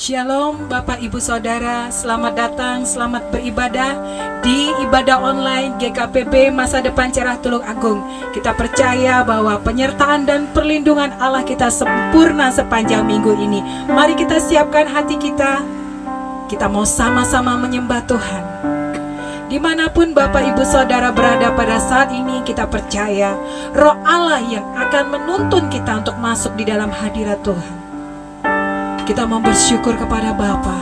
Shalom Bapak Ibu Saudara, selamat datang, selamat beribadah di ibadah online GKPB Masa Depan Cerah Tulung Agung. Kita percaya bahwa penyertaan dan perlindungan Allah kita sempurna sepanjang minggu ini. Mari kita siapkan hati kita, kita mau sama-sama menyembah Tuhan. Dimanapun Bapak Ibu Saudara berada pada saat ini, kita percaya Roh Allah yang akan menuntun kita untuk masuk di dalam hadirat Tuhan. Kita mau bersyukur kepada Bapa.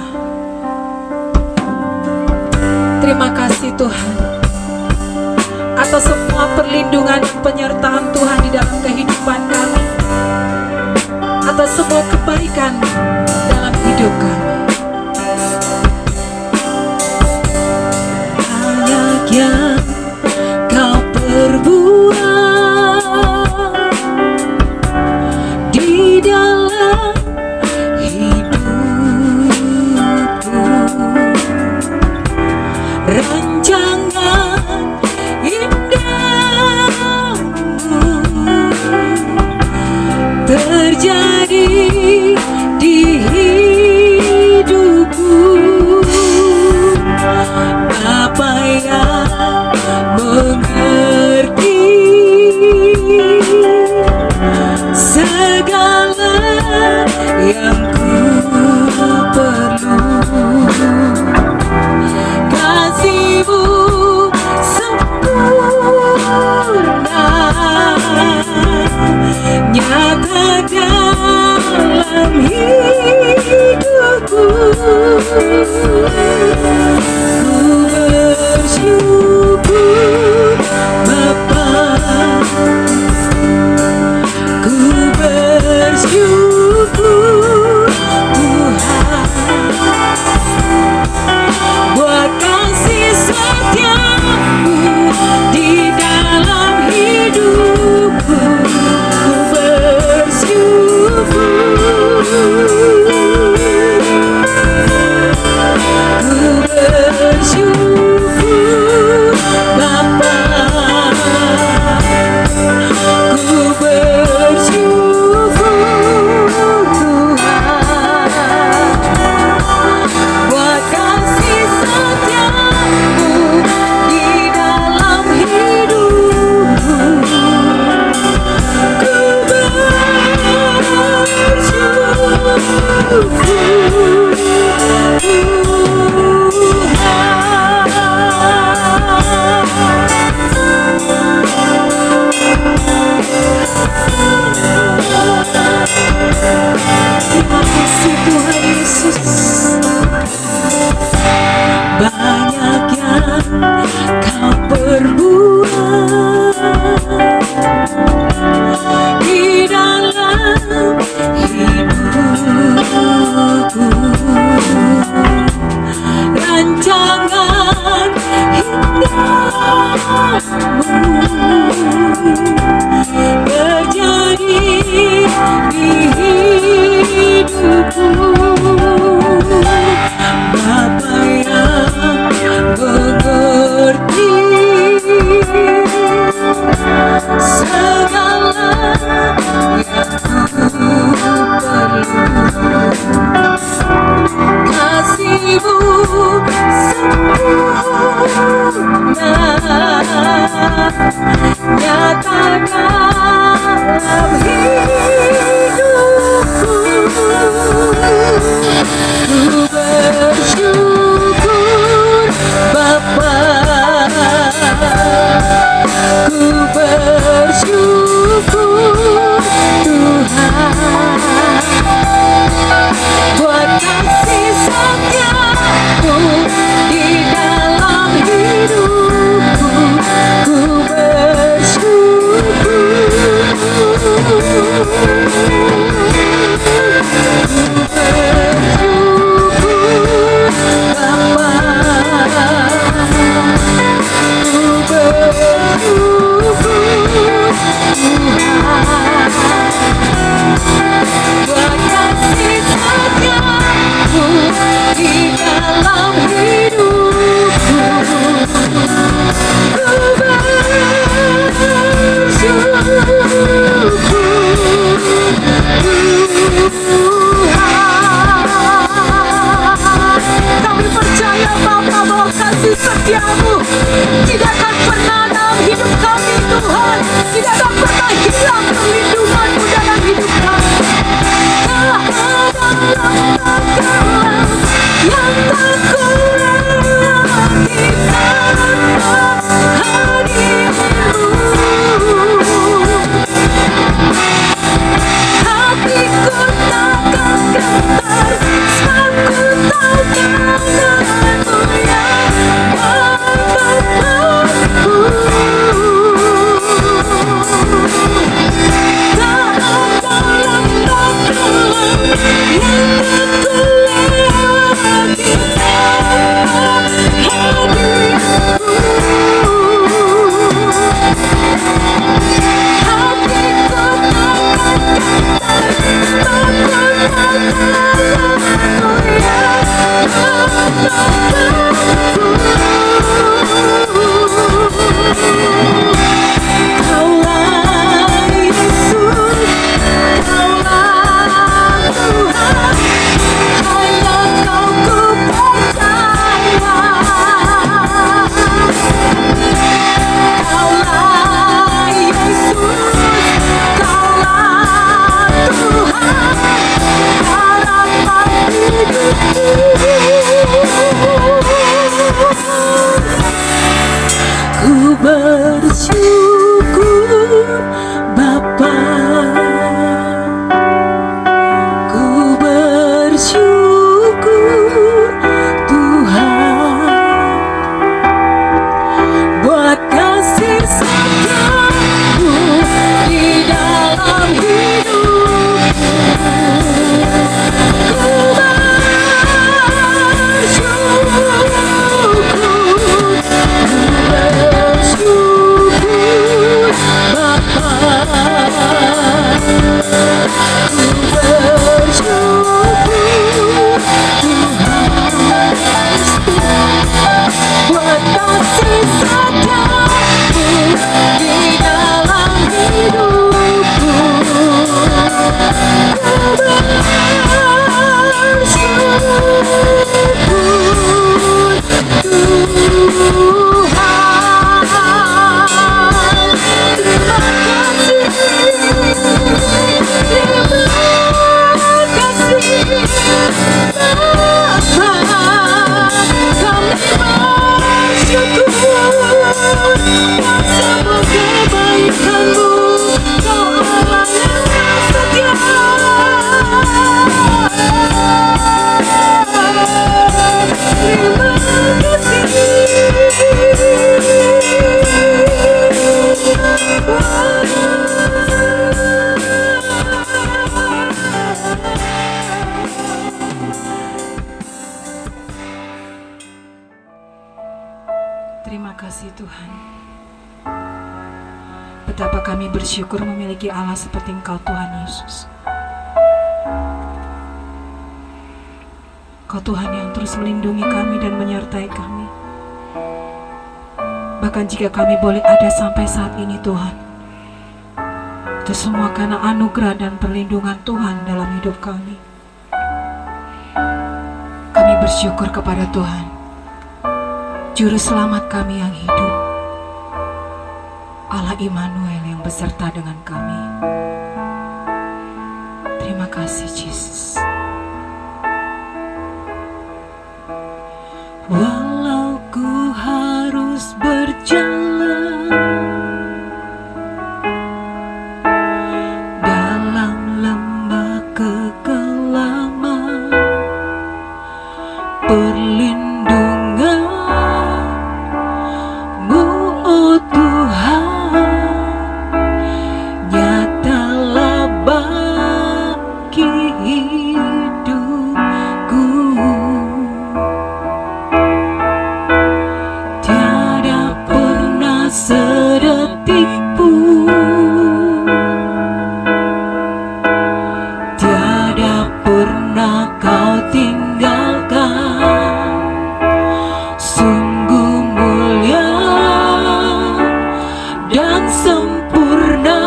Terima kasih Tuhan atas semua perlindungan dan penyertaan Tuhan di dalam kehidupan kami, atas semua kebaikan dalam hidup kami. Banyak yang Kau perbuat di dalam rancangan indahmu terjadi di hidupku. Apa yang mengerti segala yang ku perlu. Kasih-Mu sempurna nyata dalam hidupku. Ku bersyukur Bapa, ku bersyukur Tuhan buat kasih setia-Mu di dalam hidupku. Ku bersyukur, ku bersyukur Bapa, ku bersyukur Tuhan buat kasih setia-Mu di dalam hidupku. Ku bersyukur terima kasih Tuhan Yesus. Banyak yang Kau perbuat di dalam hidupku. Rancangan indahmu terjadi di hidupku. Bapa yang mengerti segala yang ku perlu. Kasih-Mu sempurna nyata dalam hidupku. Ku bersyukur Bapa, ku bersyukur Tuhan buat kasih setia-Mu di dalam hidupku. Ku bersyukur Betapa kami bersyukur memiliki Allah seperti Engkau Tuhan Yesus. Kau Tuhan yang terus melindungi kami dan menyertai kami. Bahkan jika kami boleh ada sampai saat ini Tuhan, itu semua karena anugerah dan perlindungan Tuhan dalam hidup kami. Kami bersyukur kepada Tuhan, Juru Selamat kami yang hidup, Allah Immanuel yang beserta dengan kami. Terima kasih Yesus. Walau ku harus berjalan dalam lembah kekelaman, perlindungan-Mu, oh Tuhan, nyatalah bagi hidupku. Tiada pernah sedetik pun, tiada pernah Kau tinggalkan. Sungguh mulia dan sempurna,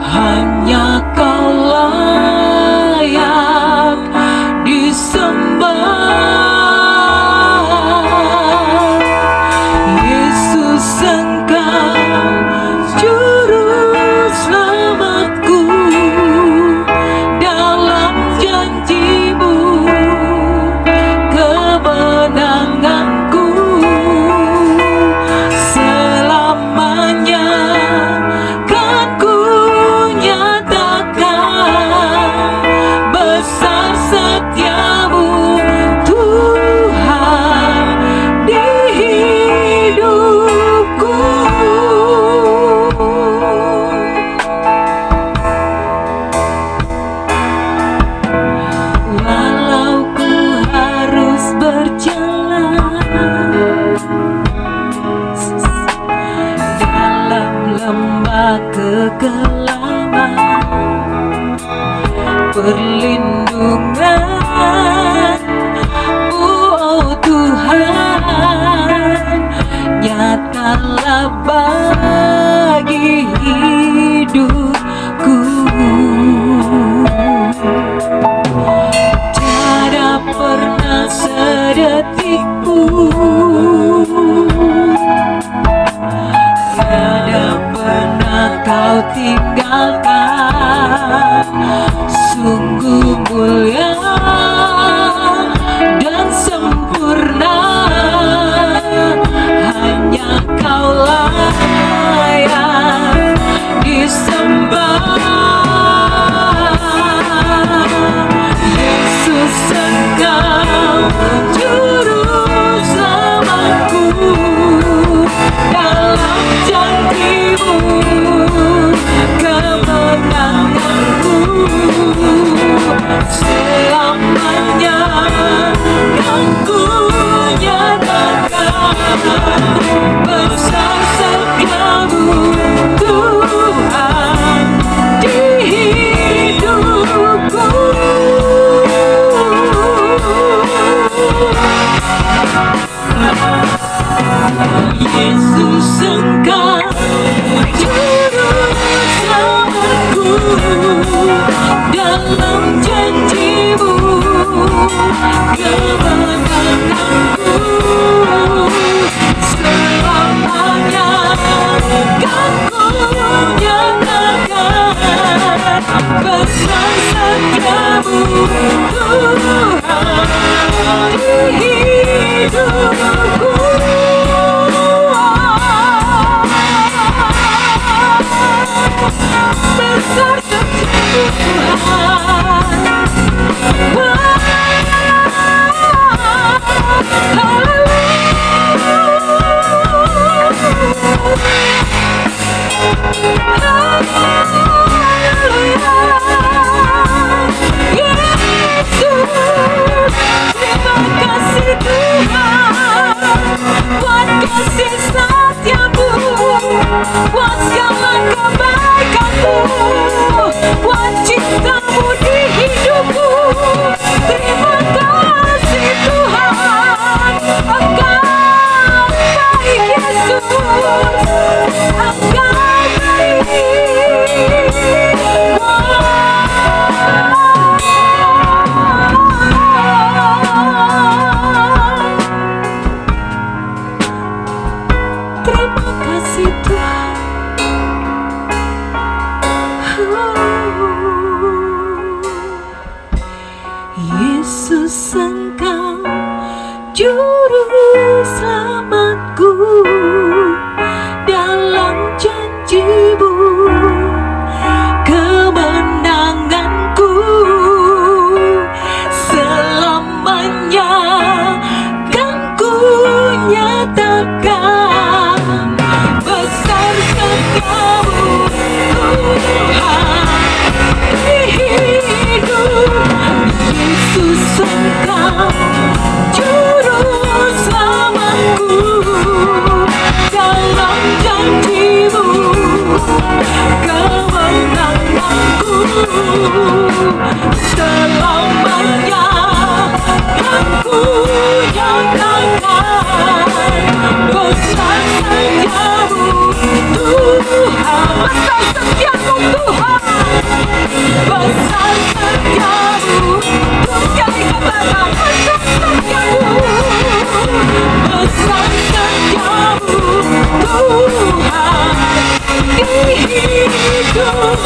hanya Kau layak disembah. Yesus, Engkau Juru Selamatku, dalam janji-Mu kemenanganku. Selamanya kan ku nyatakan besar setia-Mu Tuhan di hidupku. Walau ku harus berjalan dalam lembah kekelaman, perlindungan-Mu, oh Tuhan, nyatalah bagi hidupku. Tiada pernah sedetik pun, tiada pernah Kau tinggalkan. Sungguh mulia dan sempurna, hanya Kau layak disembah. Yesus, Engkau Juru Selamatku, dalam janji-Mu kemenanganku. Selamanya kan ku nyatakan besar setia-Mu Tuhan di hidupku. Yesus, Engkau Juru Selamatku, dalam janji-Mu kemenanganku. Selamanya kan ku nyatakan besar setia-Mu Tuhan di hidupku. Besar setia-Mu Tuhan. Terima kasih Tuhan buat kasih setia-Mu. buat segala kebaikan-Mu, buat cinta-Mu di hidupku. Terima kasih Tuhan, Engkau baik Yesus, Engkau terima kasih Tuhan. Yesus, Engkau juru selamatku, dalam janji-Mu kemenanganku selamanya kan ku nyatakan. Besar setiamu Tuhan di hidup. Yesus, Engkau juru selamatku, dalam janji-Mu kemenanganku selamanya kan ku nyatakan. Besar setiamu Tuhan, besar setiamu Tuhan, besar setiamu. Terus sekali katakan, besar setiamu, besar setiamu Tuhan di hidupku.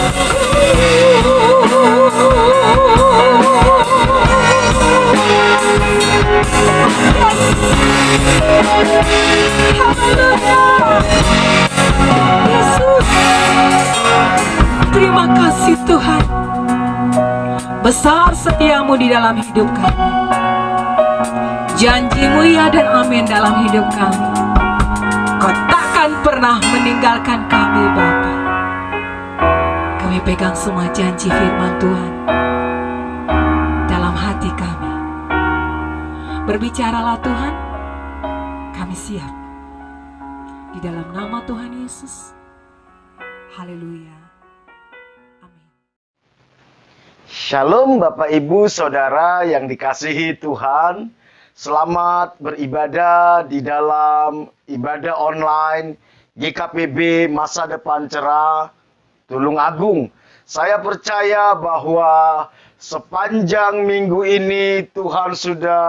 Yesus, terima kasih Tuhan. Besar setiamu di dalam hidup kami. Janji-Mu ya dan amin dalam hidup kami. Kau takkan pernah meninggalkan kami Bapa. Kami pegang semua janji firman Tuhan dalam hati kami. Berbicaralah Tuhan, kami siap. Di dalam nama Tuhan Yesus. Haleluya. Amin. Shalom Bapak Ibu Saudara yang dikasihi Tuhan. Selamat beribadah di dalam ibadah online GKPB Masa Depan Cerah Tulung Agung. Saya percaya bahwa sepanjang minggu ini Tuhan sudah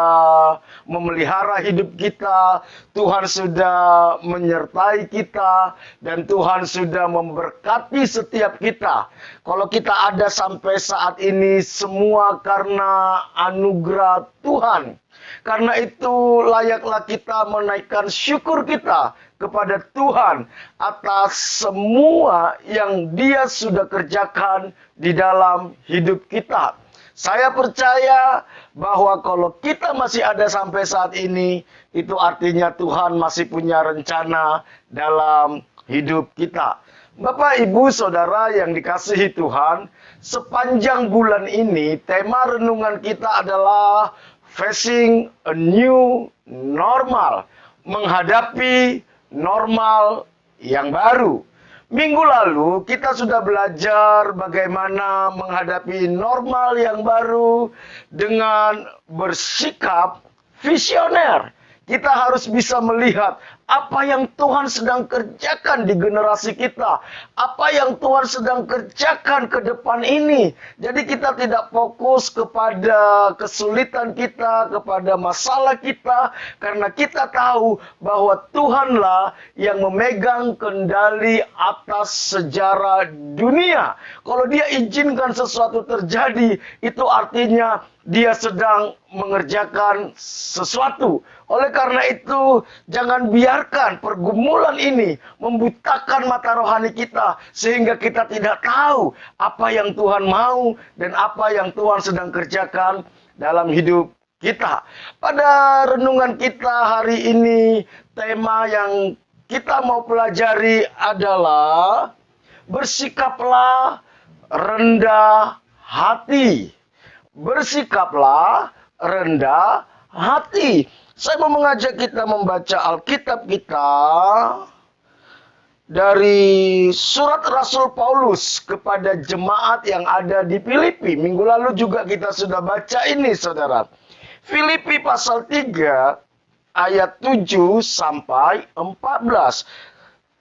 memelihara hidup kita, Tuhan sudah menyertai kita, dan Tuhan sudah memberkati setiap kita. Kalau kita ada sampai saat ini, semua karena anugerah Tuhan. Karena itu layaklah kita menaikkan syukur kita kepada Tuhan atas semua yang Dia sudah kerjakan di dalam hidup kita. Saya percaya bahwa kalau kita masih ada sampai saat ini, itu artinya Tuhan masih punya rencana dalam hidup kita. Bapak, Ibu, Saudara yang dikasihi Tuhan, sepanjang bulan ini tema renungan kita adalah Facing a New Normal, menghadapi normal yang baru. Minggu lalu kita sudah belajar bagaimana menghadapi normal yang baru dengan bersikap visioner. Kita harus bisa melihat apa yang Tuhan sedang kerjakan di generasi kita, apa yang Tuhan sedang kerjakan ke depan ini. Jadi kita tidak fokus kepada kesulitan kita, kepada masalah kita, karena kita tahu bahwa Tuhanlah yang memegang kendali atas sejarah dunia. Kalau Dia izinkan sesuatu terjadi, itu artinya Dia sedang mengerjakan sesuatu. Oleh karena itu, jangan biarkan pergumulan ini membutakan mata rohani kita, sehingga kita tidak tahu apa yang Tuhan mau dan apa yang Tuhan sedang kerjakan dalam hidup kita. Pada renungan kita hari ini, tema yang kita mau pelajari adalah bersikaplah rendah hati. Bersikaplah rendah hati. Saya mau mengajak kita membaca Alkitab kita dari surat Rasul Paulus kepada jemaat yang ada di Filipi. Minggu lalu juga kita sudah baca ini, saudara. Filipi pasal 3 ayat 7 sampai 14.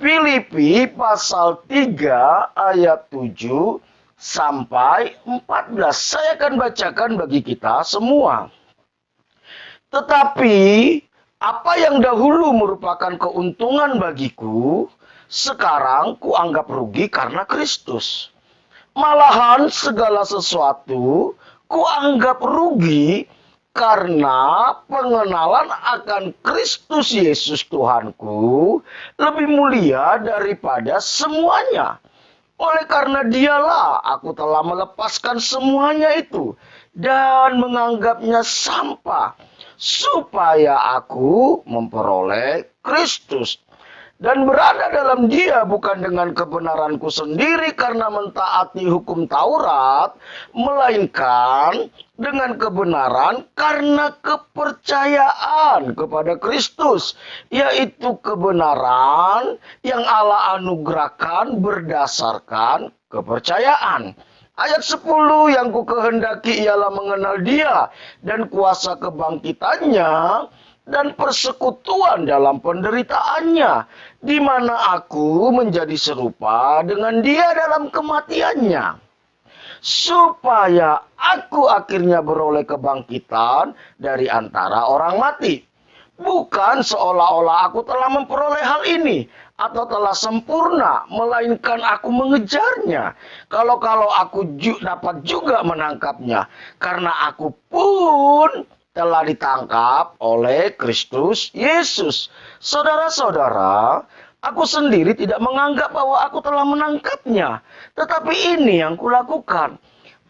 Filipi pasal 3 ayat 7 sampai 14. Saya akan bacakan bagi kita semua. Tetapi apa yang dahulu merupakan keuntungan bagiku, sekarang kuanggap rugi karena Kristus. Malahan segala sesuatu kuanggap rugi karena pengenalan akan Kristus Yesus Tuhanku lebih mulia daripada semuanya. Oleh karena dialah aku telah melepaskan semuanya itu dan menganggapnya sampah, supaya aku memperoleh Kristus dan berada dalam Dia, bukan dengan kebenaranku sendiri karena mentaati hukum Taurat, melainkan dengan kebenaran karena kepercayaan kepada Kristus, yaitu kebenaran yang Allah anugerahkan berdasarkan kepercayaan. Ayat 10, yang ku kehendaki ialah mengenal Dia dan kuasa kebangkitannya dan persekutuan dalam penderitaannya, di mana aku menjadi serupa dengan Dia dalam kematiannya, supaya aku akhirnya beroleh kebangkitan dari antara orang mati. Bukan seolah-olah aku telah memperoleh hal ini atau telah sempurna, melainkan aku mengejarnya. Kalau aku dapat juga menangkapnya, karena aku pun telah ditangkap oleh Kristus Yesus. Saudara-saudara, aku sendiri tidak menganggap bahwa aku telah menangkapnya, tetapi ini yang kulakukan.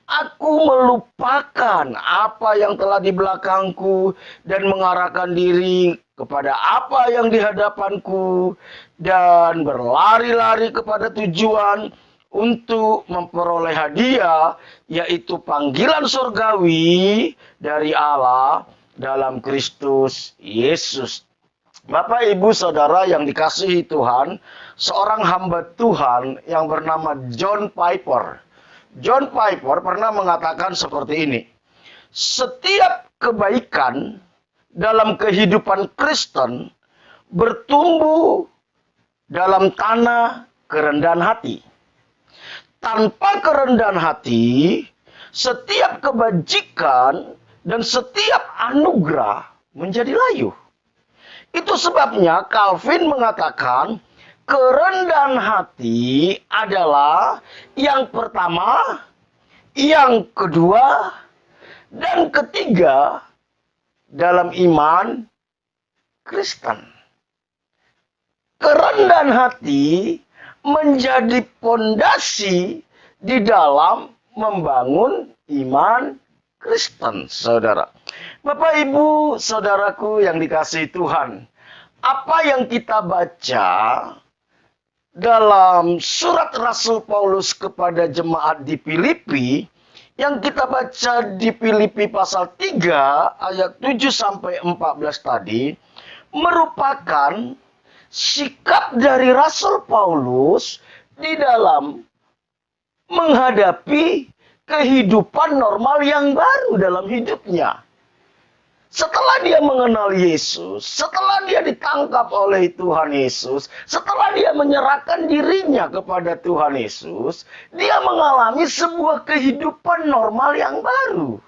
Aku melupakan apa yang telah di belakangku dan mengarahkan diri kepada apa yang di hadapanku dan berlari-lari kepada tujuan untuk memperoleh hadiah, yaitu panggilan surgawi dari Allah dalam Kristus Yesus. Bapak, Ibu, Saudara yang dikasihi Tuhan, seorang hamba Tuhan yang bernama John Piper. John Piper pernah mengatakan seperti ini: setiap kebaikan dalam kehidupan Kristen bertumbuh dalam tanah kerendahan hati. Tanpa kerendahan hati, setiap kebajikan dan setiap anugerah menjadi layu. Itu sebabnya Calvin mengatakan kerendahan hati adalah yang pertama, yang kedua, dan ketiga dalam iman Kristen. Kerendahan hati menjadi pondasi di dalam membangun iman Kristen, saudara. Bapak, Ibu, saudaraku yang dikasihi Tuhan, apa yang kita baca dalam surat Rasul Paulus kepada jemaat di Filipi, yang kita baca di Filipi pasal 3 ayat 7 sampai 14 tadi, merupakan sikap dari Rasul Paulus di dalam menghadapi kehidupan normal yang baru dalam hidupnya. Setelah dia mengenal Yesus, setelah dia ditangkap oleh Tuhan Yesus, setelah dia menyerahkan dirinya kepada Tuhan Yesus, dia mengalami sebuah kehidupan normal yang baru.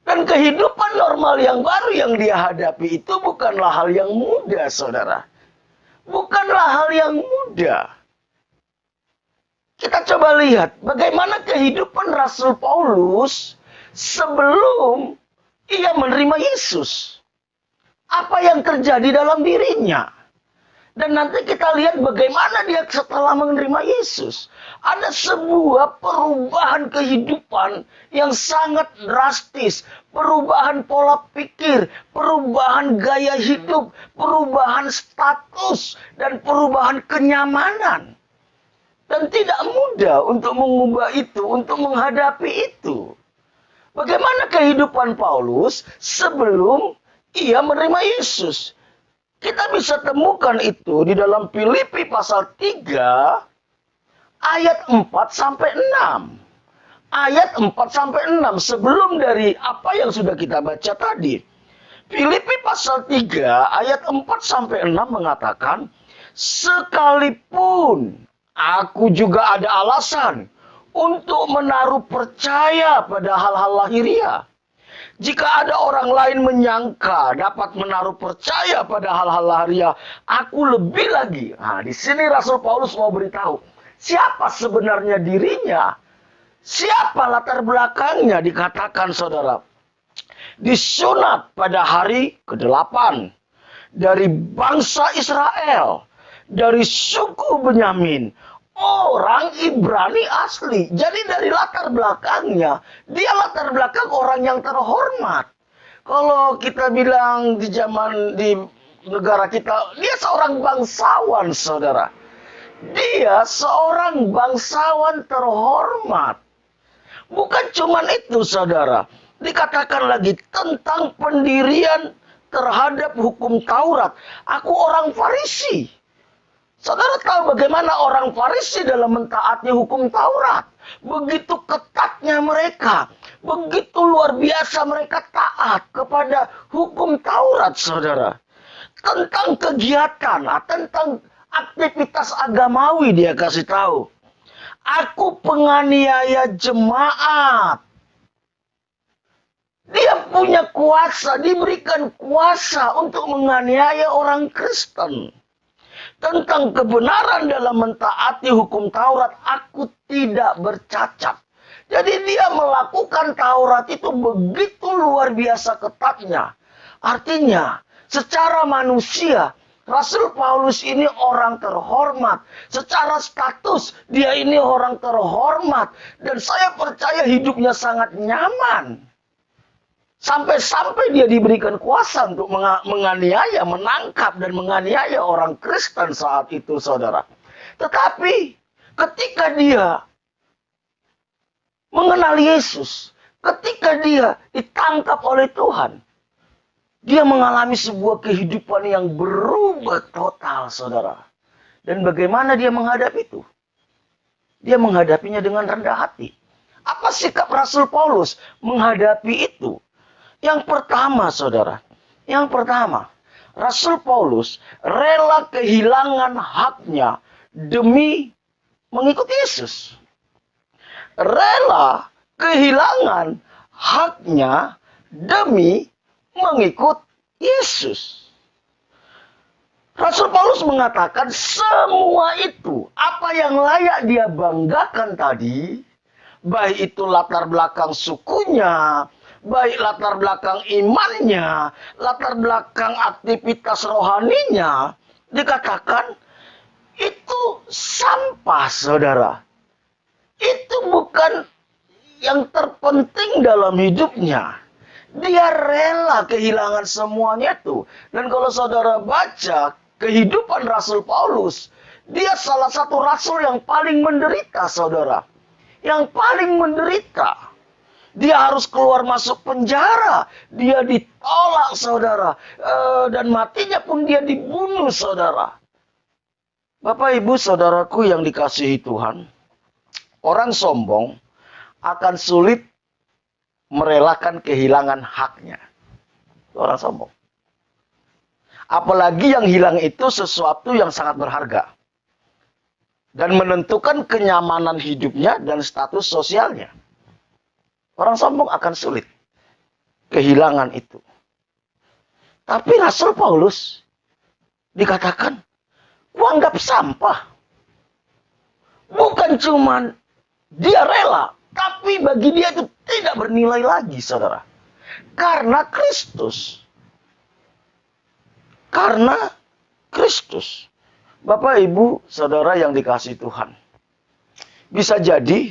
Dan kehidupan normal yang baru yang dia hadapi itu bukanlah hal yang mudah, saudara. Bukanlah hal yang mudah. Kita coba lihat bagaimana kehidupan Rasul Paulus sebelum ia menerima Yesus. Apa yang terjadi dalam dirinya. Dan nanti kita lihat bagaimana dia setelah menerima Yesus. Ada sebuah perubahan kehidupan yang sangat drastis. Perubahan pola pikir, perubahan gaya hidup, perubahan status, dan perubahan kenyamanan. Dan tidak mudah untuk mengubah itu, untuk menghadapi itu. Bagaimana kehidupan Paulus sebelum ia menerima Yesus? Kita bisa temukan itu di dalam Filipi pasal 3 ayat 4 sampai 6. Ayat 4 sampai 6 sebelum dari apa yang sudah kita baca tadi. Filipi pasal 3 ayat 4 sampai 6 mengatakan, sekalipun aku juga ada alasan untuk menaruh percaya pada hal-hal lahiriah. Jika ada orang lain menyangka dapat menaruh percaya pada hal-hal lahiriah, aku lebih lagi. Nah, di sini Rasul Paulus mau beritahu, siapa sebenarnya dirinya? Siapa latar belakangnya? Dikatakan saudara, disunat pada hari ke-8 dari bangsa Israel, dari suku Benyamin, orang Ibrani asli. Jadi dari latar belakangnya, dia latar belakang orang yang terhormat. Kalau kita bilang di negara kita, dia seorang bangsawan, saudara. Dia seorang bangsawan terhormat. Bukan cuma itu, saudara. Dikatakan lagi tentang pendirian terhadap hukum Taurat. Aku orang Farisi. Saudara tahu bagaimana orang Farisi dalam mentaati hukum Taurat. Begitu ketatnya mereka. Begitu luar biasa mereka taat kepada hukum Taurat, saudara. Tentang kegiatan, tentang aktivitas agamawi dia kasih tahu. Aku penganiaya jemaat. Dia punya kuasa, diberikan kuasa untuk menganiaya orang Kristen. Tentang kebenaran dalam mentaati hukum Taurat, aku tidak bercacat. Jadi dia melakukan Taurat itu begitu luar biasa ketatnya. Artinya, secara manusia, Rasul Paulus ini orang terhormat. Secara status, dia ini orang terhormat. Dan saya percaya hidupnya sangat nyaman. Sampai-sampai dia diberikan kuasa untuk menganiaya, menangkap dan menganiaya orang Kristen saat itu, saudara. Tetapi ketika dia mengenal Yesus, ketika dia ditangkap oleh Tuhan, dia mengalami sebuah kehidupan yang berubah total, saudara. Dan bagaimana dia menghadapi itu? Dia menghadapinya dengan rendah hati. Apa sikap Rasul Paulus menghadapi itu? Yang pertama, saudara. Yang pertama, Rasul Paulus rela kehilangan haknya demi mengikuti Yesus. Rela kehilangan haknya demi mengikut Yesus. Rasul Paulus mengatakan semua itu, apa yang layak dia banggakan tadi, baik itu latar belakang sukunya, baik latar belakang imannya, latar belakang aktivitas rohaninya, dikatakan itu sampah, saudara. Itu bukan yang terpenting dalam hidupnya. Dia rela kehilangan semuanya itu. Dan kalau saudara baca kehidupan Rasul Paulus, dia salah satu rasul yang paling menderita, saudara. Yang paling menderita. Dia harus keluar masuk penjara. Dia ditolak, saudara. Dan matinya pun dia dibunuh, saudara. Bapak, ibu, saudaraku yang dikasihi Tuhan. Orang sombong akan sulit merelakan kehilangan haknya. Orang sombong. Apalagi yang hilang itu sesuatu yang sangat berharga. Dan menentukan kenyamanan hidupnya dan status sosialnya. Orang sombong akan sulit kehilangan itu. Tapi Rasul Paulus dikatakan kuanggap sampah. Bukan cuman dia rela, tapi bagi dia itu tidak bernilai lagi, saudara. Karena Kristus. Karena Kristus. Bapak, ibu, saudara yang dikasihi Tuhan. Bisa jadi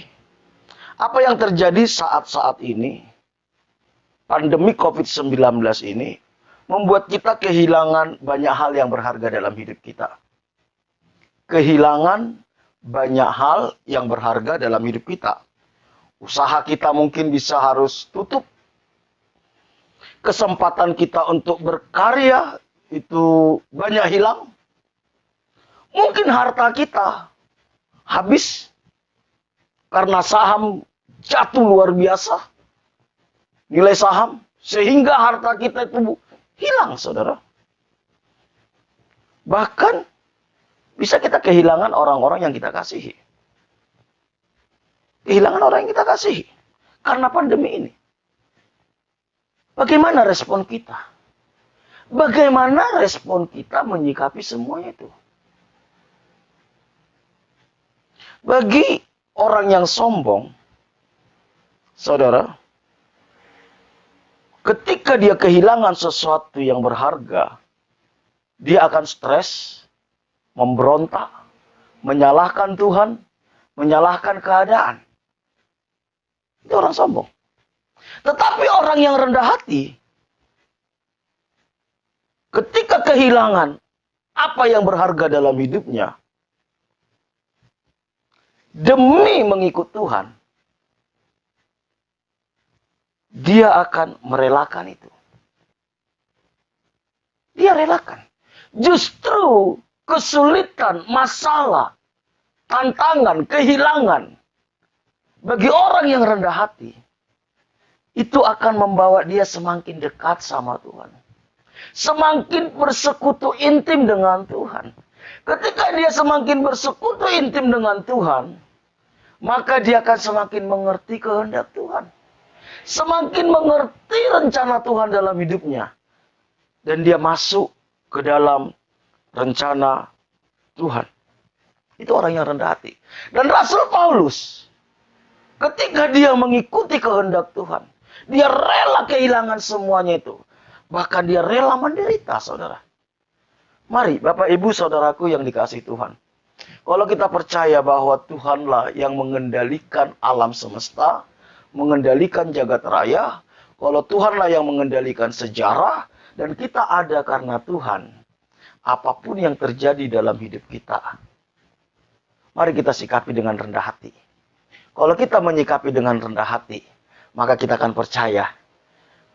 apa yang terjadi saat-saat ini, pandemi COVID-19 ini, membuat kita kehilangan banyak hal yang berharga dalam hidup kita. Kehilangan banyak hal yang berharga dalam hidup kita. Usaha kita mungkin bisa harus tutup. Kesempatan kita untuk berkarya itu banyak hilang. Mungkin harta kita habis karena saham jatuh luar biasa. Nilai saham. Sehingga harta kita itu hilang, saudara. Bahkan bisa kita kehilangan orang-orang yang kita kasihi. Kehilangan orang yang kita kasihi. Karena pandemi ini. Bagaimana respon kita? Bagaimana respon kita menyikapi semuanya itu? Bagi orang yang sombong, saudara, ketika dia kehilangan sesuatu yang berharga, dia akan stres, memberontak, menyalahkan Tuhan, menyalahkan keadaan. Itu orang sombong. Tetapi orang yang rendah hati, ketika kehilangan apa yang berharga dalam hidupnya, demi mengikut Tuhan, dia akan merelakan itu. Dia relakan. Justru kesulitan, masalah, tantangan, kehilangan bagi orang yang rendah hati itu akan membawa dia semakin dekat sama Tuhan. Semakin bersekutu intim dengan Tuhan. Ketika dia semakin bersekutu intim dengan Tuhan, maka dia akan semakin mengerti kehendak Tuhan. Semakin mengerti rencana Tuhan dalam hidupnya. Dan dia masuk ke dalam rencana Tuhan. Itu orang yang rendah hati. Dan Rasul Paulus, ketika dia mengikuti kehendak Tuhan, dia rela kehilangan semuanya itu. Bahkan dia rela menderita, saudara. Mari, Bapak, Ibu, saudaraku yang dikasihi Tuhan. Kalau kita percaya bahwa Tuhanlah yang mengendalikan alam semesta, mengendalikan jagat raya, kalau Tuhanlah yang mengendalikan sejarah, dan kita ada karena Tuhan, apapun yang terjadi dalam hidup kita, mari kita sikapi dengan rendah hati. Kalau kita menyikapi dengan rendah hati, maka kita akan percaya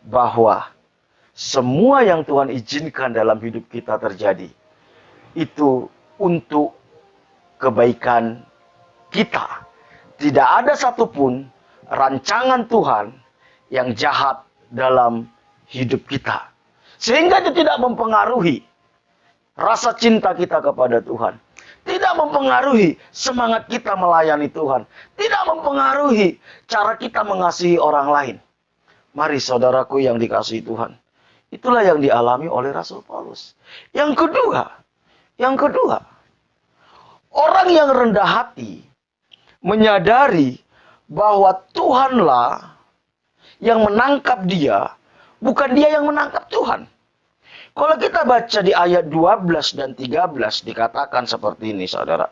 bahwa semua yang Tuhan izinkan dalam hidup kita terjadi, itu untuk kebaikan kita. Tidak ada satupun rancangan Tuhan yang jahat dalam hidup kita. Sehingga itu tidak mempengaruhi rasa cinta kita kepada Tuhan. Tidak mempengaruhi semangat kita melayani Tuhan. Tidak mempengaruhi cara kita mengasihi orang lain. Mari saudaraku yang dikasihi Tuhan. Itulah yang dialami oleh Rasul Paulus. Yang kedua, orang yang rendah hati menyadari bahwa Tuhanlah yang menangkap dia, bukan dia yang menangkap Tuhan. Kalau kita baca di ayat 12 dan 13 dikatakan seperti ini, saudara.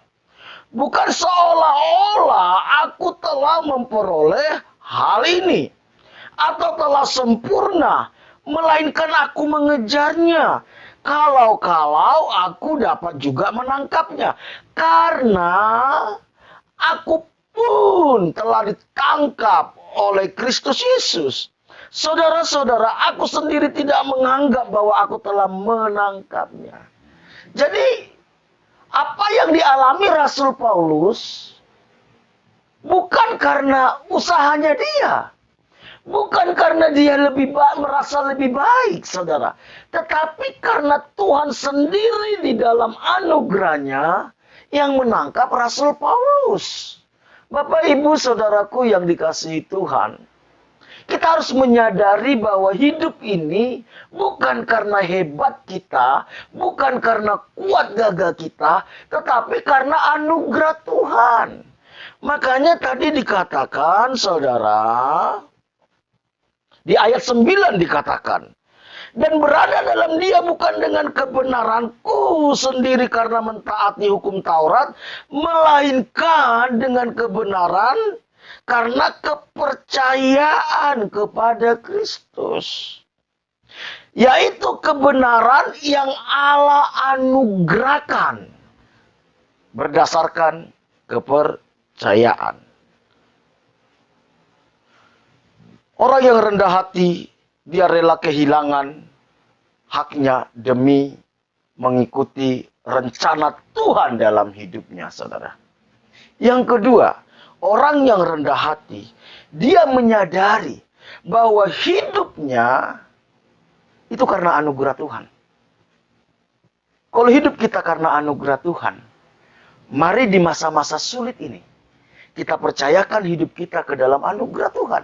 Bukan seolah-olah aku telah memperoleh hal ini atau telah sempurna, melainkan aku mengejarnya. Kalau-kalau aku dapat juga menangkapnya. Karena aku pun telah ditangkap oleh Kristus Yesus. Saudara-saudara, aku sendiri tidak menganggap bahwa aku telah menangkapnya. Jadi, apa yang dialami Rasul Paulus bukan karena usahanya dia. Bukan karena dia merasa lebih baik, saudara. Tetapi karena Tuhan sendiri di dalam anugerahnya yang menangkap Rasul Paulus. Bapak, Ibu, saudaraku yang dikasihi Tuhan. Kita harus menyadari bahwa hidup ini bukan karena hebat kita, bukan karena kuat gagah kita, tetapi karena anugerah Tuhan. Makanya tadi dikatakan, saudara, di ayat 9 dikatakan, dan berada dalam dia bukan dengan kebenaranku sendiri karena mentaati hukum Taurat, melainkan dengan kebenaran karena kepercayaan kepada Kristus. Yaitu kebenaran yang Allah anugerahkan berdasarkan kepercayaan. Orang yang rendah hati, dia rela kehilangan haknya demi mengikuti rencana Tuhan dalam hidupnya, saudara. Yang kedua, orang yang rendah hati, dia menyadari bahwa hidupnya itu karena anugerah Tuhan. Kalau hidup kita karena anugerah Tuhan, mari di masa-masa sulit ini, kita percayakan hidup kita ke dalam anugerah Tuhan.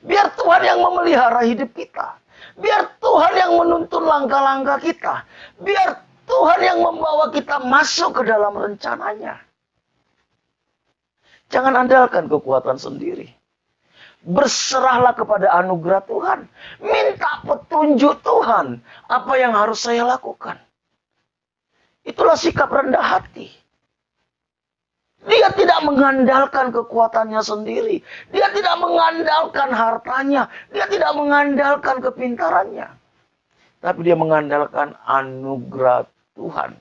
Biar Tuhan yang memelihara hidup kita. Biar Tuhan yang menuntun langkah-langkah kita. Biar Tuhan yang membawa kita masuk ke dalam rencananya. Jangan andalkan kekuatan sendiri. Berserahlah kepada anugerah Tuhan. Minta petunjuk Tuhan. Apa yang harus saya lakukan? Itulah sikap rendah hati. Dia tidak mengandalkan kekuatannya sendiri. Dia tidak mengandalkan hartanya. Dia tidak mengandalkan kepintarannya. Tapi dia mengandalkan anugerah Tuhan.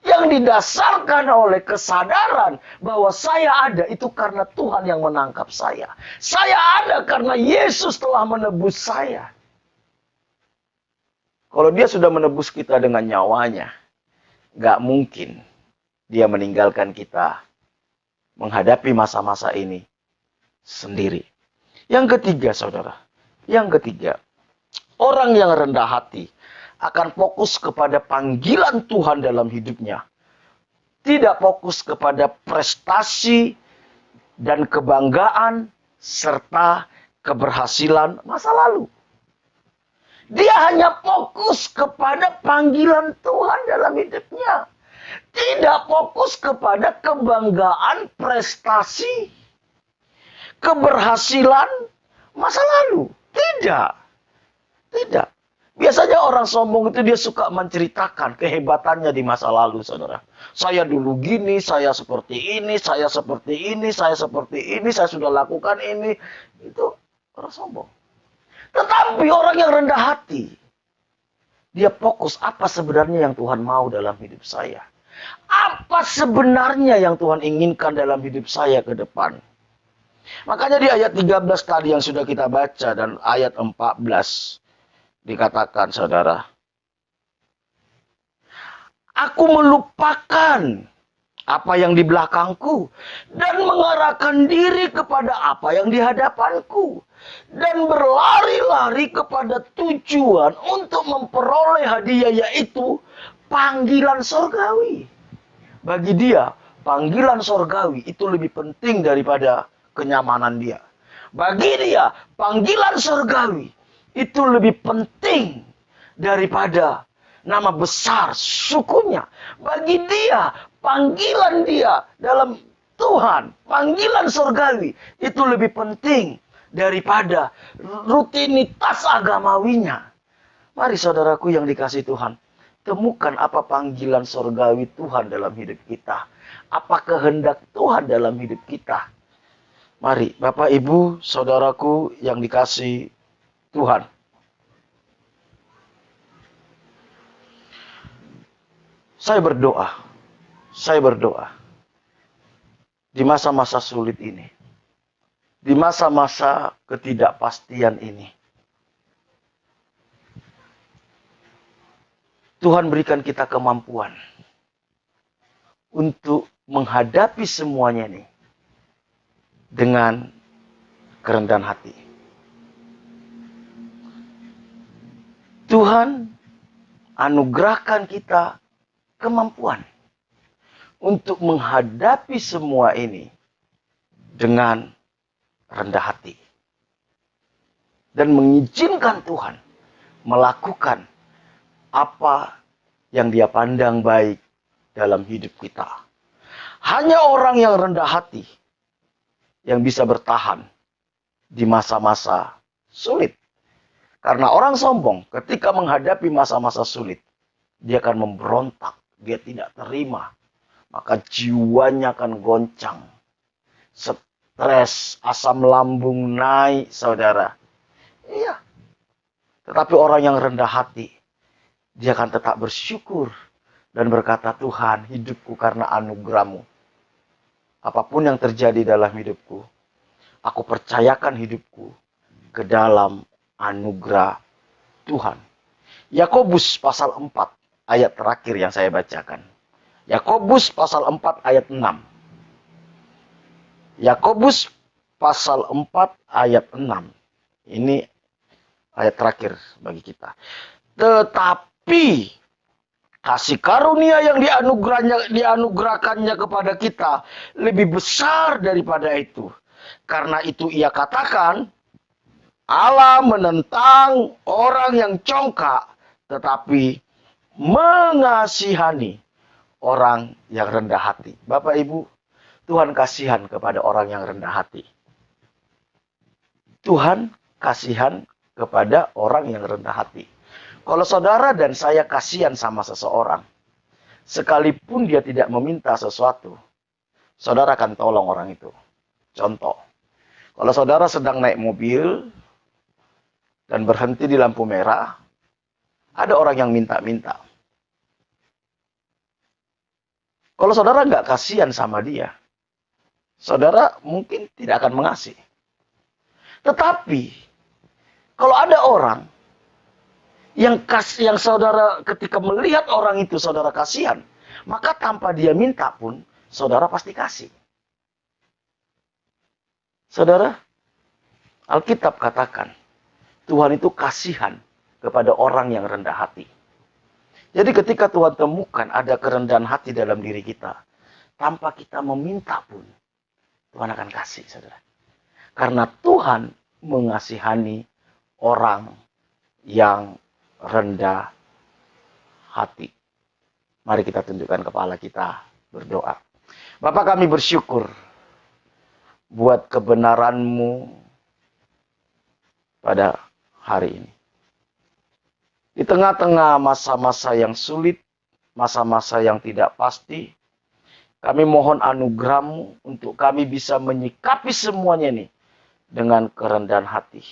Yang didasarkan oleh kesadaran bahwa saya ada itu karena Tuhan yang menangkap saya. Saya ada karena Yesus telah menebus saya. Kalau dia sudah menebus kita dengan nyawanya, gak mungkin dia meninggalkan kita menghadapi masa-masa ini sendiri. Yang ketiga, saudara. Yang ketiga, orang yang rendah hati akan fokus kepada panggilan Tuhan dalam hidupnya. Tidak fokus kepada prestasi dan kebanggaan serta keberhasilan masa lalu. Dia hanya fokus kepada panggilan Tuhan dalam hidupnya. Tidak fokus kepada kebanggaan, prestasi, keberhasilan masa lalu. Tidak. Tidak. Biasanya orang sombong itu dia suka menceritakan kehebatannya di masa lalu, saudara. Saya dulu gini, saya seperti ini, saya seperti ini, saya seperti ini, saya sudah lakukan ini. Itu orang sombong. Tetapi orang yang rendah hati, dia fokus apa sebenarnya yang Tuhan mau dalam hidup saya. Apa sebenarnya yang Tuhan inginkan dalam hidup saya ke depan. Makanya di ayat 13 tadi yang sudah kita baca dan ayat 14 dikatakan, saudara. Aku melupakan apa yang di belakangku dan mengarahkan diri kepada apa yang di hadapanku. Dan berlari-lari kepada tujuan untuk memperoleh hadiah, yaitu panggilan sorgawi. Bagi dia, panggilan sorgawi itu lebih penting daripada kenyamanan dia. Bagi dia, panggilan sorgawi itu lebih penting daripada nama besar sukunya. Bagi dia, panggilan dia dalam Tuhan, panggilan sorgawi itu lebih penting daripada rutinitas agamawinya. Mari saudaraku yang dikasihi Tuhan, temukan apa panggilan sorgawi Tuhan dalam hidup kita. Apa kehendak Tuhan dalam hidup kita. Mari Bapak Ibu saudaraku yang dikasihi Tuhan. Saya berdoa di masa-masa sulit ini, di masa-masa ketidakpastian ini, Tuhan berikan kita kemampuan untuk menghadapi semuanya ini dengan kerendahan hati. Tuhan anugerahkan kita kemampuan untuk menghadapi semua ini dengan rendah hati. Dan mengizinkan Tuhan melakukan apa yang Dia pandang baik dalam hidup kita. Hanya orang yang rendah hati yang bisa bertahan di masa-masa sulit. Karena orang sombong ketika menghadapi masa-masa sulit, dia akan memberontak, dia tidak terima. Maka jiwanya akan goncang. Stres, asam lambung naik, saudara. Iya. Tetapi orang yang rendah hati, dia akan tetap bersyukur dan berkata, Tuhan, hidupku karena anugerah-Mu. Apapun yang terjadi dalam hidupku, aku percayakan hidupku ke dalam anugerah Tuhan. Yakobus pasal 4 ayat terakhir yang saya bacakan. Yakobus pasal 4 ayat 6. Yakobus pasal 4 ayat 6. Ini ayat terakhir bagi kita. Tetapi kasih karunia yang dianugerahkannya kepada kita lebih besar daripada itu. Karena itu ia katakan, Allah menentang orang yang congkak, tetapi mengasihani orang yang rendah hati. Bapak Ibu, Tuhan kasihan kepada orang yang rendah hati. Tuhan kasihan kepada orang yang rendah hati. Kalau saudara dan saya kasihan sama seseorang, sekalipun dia tidak meminta sesuatu, saudara akan tolong orang itu. Contoh, kalau saudara sedang naik mobil dan berhenti di lampu merah, ada orang yang minta-minta. Kalau saudara nggak kasihan sama dia, saudara mungkin tidak akan mengasih. Tetapi, kalau ada orang yang saudara ketika melihat orang itu saudara kasihan, maka tanpa dia minta pun saudara pasti kasih. Saudara, Alkitab katakan Tuhan itu kasihan kepada orang yang rendah hati. Jadi ketika Tuhan temukan ada kerendahan hati dalam diri kita, tanpa kita meminta pun Tuhan akan kasih, saudara. Karena Tuhan mengasihani orang yang rendah hati. Mari kita tundukkan kepala kita, berdoa. Bapa, kami bersyukur buat kebenaran-Mu pada hari ini. Di tengah-tengah masa-masa yang sulit, masa-masa yang tidak pasti, kami mohon anugerah-Mu untuk kami bisa menyikapi semuanya ini dengan kerendahan hati.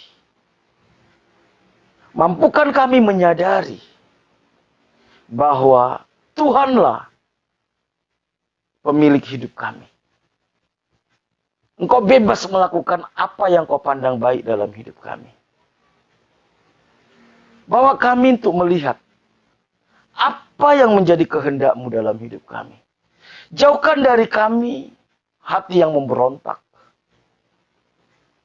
Mampukan kami menyadari bahwa Tuhanlah pemilik hidup kami. Engkau bebas melakukan apa yang Kau pandang baik dalam hidup kami. Bawa kami untuk melihat apa yang menjadi kehendak-Mu dalam hidup kami. Jauhkan dari kami hati yang memberontak.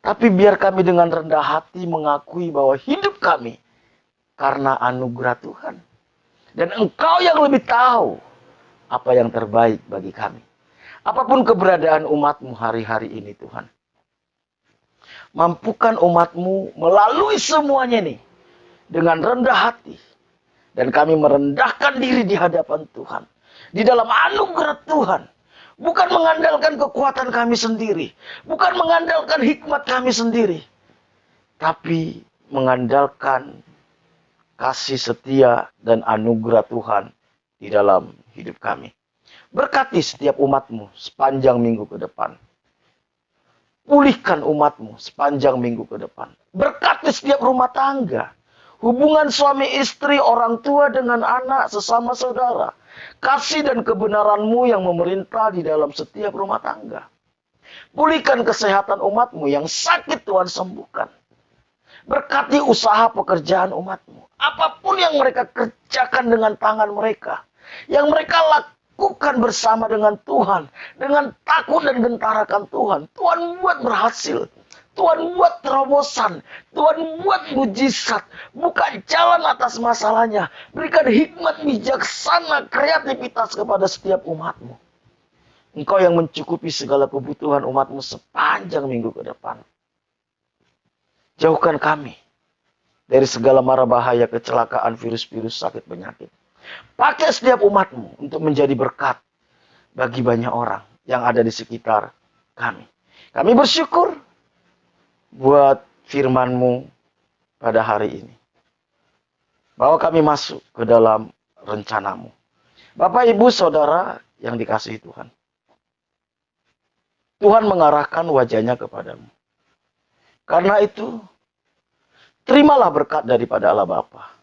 Tapi biar kami dengan rendah hati mengakui bahwa hidup kami karena anugerah Tuhan. Dan Engkau yang lebih tahu apa yang terbaik bagi kami. Apapun keberadaan umat-Mu hari-hari ini, Tuhan. Mampukan umat-Mu melalui semuanya ini dengan rendah hati. Dan kami merendahkan diri di hadapan Tuhan. Di dalam anugerah Tuhan. Bukan mengandalkan kekuatan kami sendiri. Bukan mengandalkan hikmat kami sendiri. Tapi mengandalkan kasih setia dan anugerah Tuhan di dalam hidup kami. Berkati setiap umat-Mu sepanjang minggu ke depan. Pulihkan umat-Mu sepanjang minggu ke depan. Berkati setiap rumah tangga. Hubungan suami istri, orang tua dengan anak, sesama saudara. Kasih dan kebenaran-Mu yang memerintah di dalam setiap rumah tangga. Pulihkan kesehatan umat-Mu yang sakit, Tuhan sembuhkan. Berkati usaha pekerjaan umat-Mu. Apapun yang mereka kerjakan dengan tangan mereka. Yang mereka lakukan bersama dengan Tuhan. Dengan takut dan gentarakan Tuhan. Tuhan buat berhasil. Tuhan buat terobosan. Tuhan buat mujizat. Buka jalan atas masalahnya. Berikan hikmat bijaksana, kreativitas kepada setiap umat-Mu. Engkau yang mencukupi segala kebutuhan umat-Mu sepanjang minggu ke depan. Jauhkan kami dari segala mara bahaya, kecelakaan, virus-virus, sakit, penyakit. Pakai setiap umat-Mu untuk menjadi berkat bagi banyak orang yang ada di sekitar kami. Kami bersyukur buat firman-Mu pada hari ini. Bahwa kami masuk ke dalam rencana-Mu. Bapak, Ibu, Saudara yang dikasihi Tuhan. Tuhan mengarahkan wajahnya kepadamu. Karena itu, terimalah berkat daripada Allah Bapa.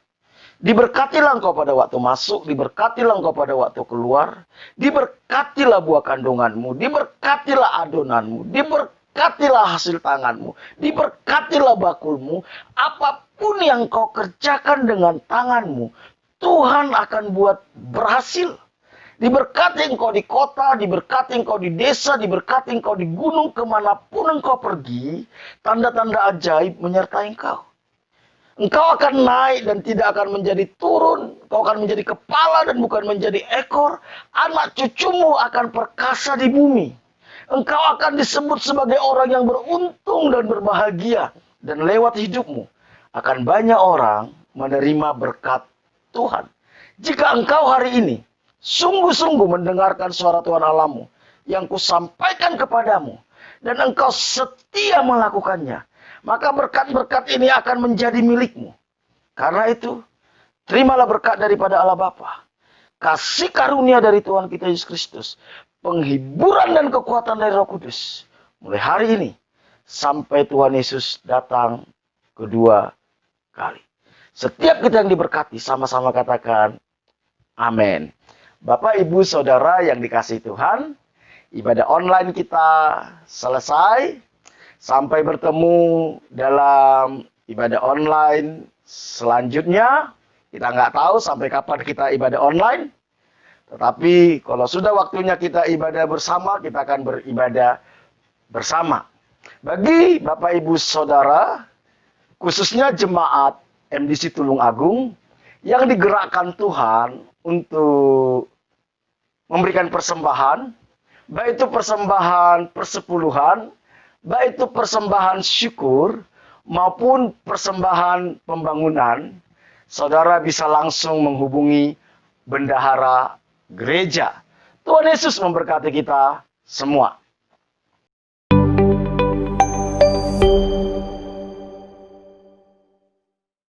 Diberkatilah engkau pada waktu masuk, diberkatilah engkau pada waktu keluar, diberkatilah buah kandunganmu, diberkatilah adonanmu, diberkatilah hasil tanganmu, diberkatilah bakulmu, apapun apapun yang kau kerjakan dengan tanganmu, Tuhan akan buat berhasil. Diberkati engkau di kota, diberkati engkau di desa, diberkati engkau di gunung, kemanapun engkau pergi, tanda-tanda ajaib menyertai engkau. Engkau akan naik dan tidak akan menjadi turun. Engkau akan menjadi kepala dan bukan menjadi ekor. Anak cucumu akan perkasa di bumi. Engkau akan disebut sebagai orang yang beruntung dan berbahagia. Dan lewat hidupmu akan banyak orang menerima berkat Tuhan. Jika engkau hari ini sungguh-sungguh mendengarkan suara Tuhan Allahmu yang kusampaikan kepadamu, dan engkau setia melakukannya, maka berkat-berkat ini akan menjadi milikmu. Karena itu, terimalah berkat daripada Allah Bapa, kasih karunia dari Tuhan kita Yesus Kristus, penghiburan dan kekuatan dari Roh Kudus, mulai hari ini sampai Tuhan Yesus datang kedua kali. Setiap kita yang diberkati, sama-sama katakan amin. Bapak, Ibu, Saudara yang dikasihi Tuhan, ibadah online kita selesai. Sampai bertemu dalam ibadah online selanjutnya. Kita nggak tahu sampai kapan kita ibadah online. Tetapi kalau sudah waktunya kita ibadah bersama, kita akan beribadah bersama. Bagi Bapak, Ibu, Saudara, khususnya jemaat MDC Tulung Agung, yang digerakkan Tuhan untuk memberikan persembahan, baik itu persembahan persepuluhan, baik itu persembahan syukur, maupun persembahan pembangunan, saudara bisa langsung menghubungi bendahara gereja. Tuhan Yesus memberkati kita semua.